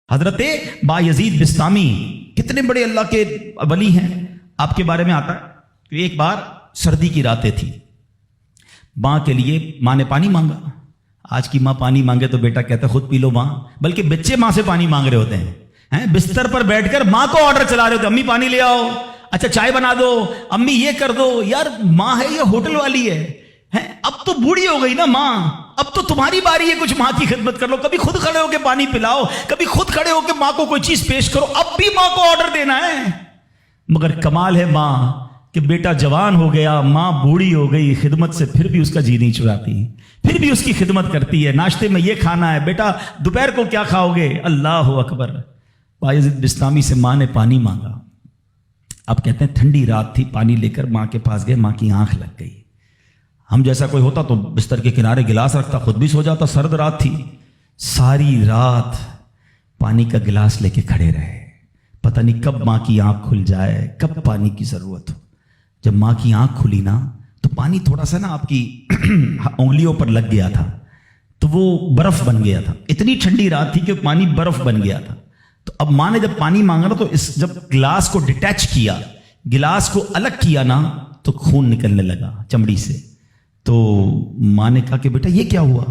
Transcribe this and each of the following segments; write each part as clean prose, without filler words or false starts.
حضرت بایزید بستامی کتنے بڑے اللہ کے ولی ہیں، آپ کے بارے میں آتا ہے کہ ایک بار سردی کی راتیں تھی، ماں کے لیے ماں نے پانی مانگا۔ آج کی ماں پانی مانگے تو بیٹا کہتا ہے خود پی لو ماں، بلکہ بچے ماں سے پانی مانگ رہے ہوتے ہیں، بستر پر بیٹھ کر ماں کو آرڈر چلا رہے ہوتے ہیں، امی پانی لے آؤ، اچھا چائے بنا دو، امی یہ کر دو۔ یار ماں ہے یا ہوٹل والی ہے؟ اب تو بوڑھی ہو گئی نا ماں، اب تو تمہاری باری ہے کچھ ماں کی خدمت کر لو، کبھی خود کھڑے ہو کے پانی پلاؤ، کبھی خود کھڑے ہو کے ماں کو کوئی چیز پیش کرو، اب بھی ماں کو آرڈر دینا ہے۔ مگر کمال ہے ماں کہ بیٹا جوان ہو گیا، ماں بوڑھی ہو گئی، خدمت سے پھر بھی اس کا جی نہیں چڑھاتی، پھر بھی اس کی خدمت کرتی ہے۔ ناشتے میں یہ کھانا ہے بیٹا، دوپہر کو کیا کھاؤ گے؟ اللہ اکبر۔ بایزید بستامی سے ماں نے پانی مانگا۔ اب کہتے ہیں ٹھنڈی رات تھی، پانی لے کر ماں کے پاس گئے، ماں کی آنکھ لگ گئی۔ ہم جیسا کوئی ہوتا تو بستر کے کنارے گلاس رکھتا، خود بھی سو جاتا، سرد رات تھی۔ ساری رات پانی کا گلاس لے کے کھڑے رہے، پتہ نہیں کب ماں کی آنکھ کھل جائے، کب پانی کی ضرورت ہو۔ جب ماں کی آنکھ کھلی نا تو پانی تھوڑا سا نا آپ کی انگلیوں پر لگ گیا تھا، تو وہ برف بن گیا تھا۔ اتنی ٹھنڈی رات تھی کہ پانی برف بن گیا تھا۔ تو اب ماں نے جب پانی مانگا نا تو جب گلاس کو ڈیٹیچ کیا، گلاس کو الگ کیا نا، تو خون نکلنے لگا چمڑی سے۔ تو ماں نے کہا کہ بیٹا یہ کیا ہوا؟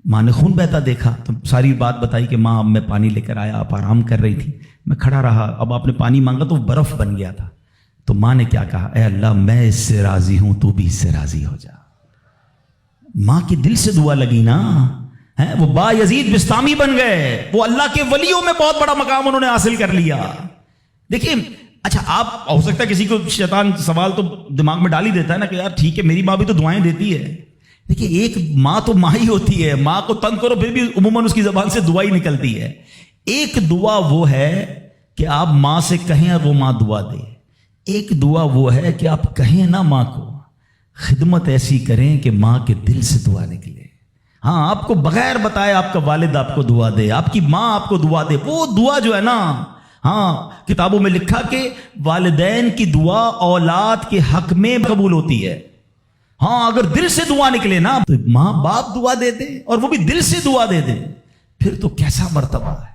ماں نے خون بہتا دیکھا تو ساری بات بتائی کہ ماں اب میں پانی لے کر آیا، آپ آرام کر رہی تھی، میں کھڑا رہا، اب آپ نے پانی مانگا تو برف بن گیا تھا۔ تو ماں نے کیا کہا؟ اے اللہ میں اس سے راضی ہوں، تو بھی اس سے راضی ہو جا۔ ماں کی دل سے دعا لگی نا، وہ بایزید بستامی بن گئے، وہ اللہ کے ولیوں میں بہت بڑا مقام انہوں نے حاصل کر لیا۔ دیکھیں اچھا، آپ ہو سکتا ہے کسی کو شیطان سوال تو دماغ میں ڈال ہی دیتا ہے نا کہ یار ٹھیک ہے میری ماں بھی تو دعائیں دیتی ہے۔ دیکھیں ایک ماں تو ماں ہی ہوتی ہے، ماں کو تنگ کرو پھر بھی عموماً اس کی زبان سے دعا ہی نکلتی ہے۔ ایک دعا وہ ہے کہ آپ ماں سے کہیں اور وہ ماں دعا دے، ایک دعا وہ ہے کہ آپ کہیں نا ماں کو، خدمت ایسی کریں کہ ماں کے دل سے دعا نکلے۔ ہاں آپ کو بغیر بتائے آپ کا والد آپ کو دعا دے، آپ کی ماں آپ کو دعا دے، وہ دعا جو ہے نا، ہاں کتابوں میں لکھا کہ والدین کی دعا اولاد کے حق میں قبول ہوتی ہے۔ ہاں اگر دل سے دعا نکلے نا تو ماں باپ دعا دے دے اور وہ بھی دل سے دعا دے دے، پھر تو کیسا مرتبہ ہے۔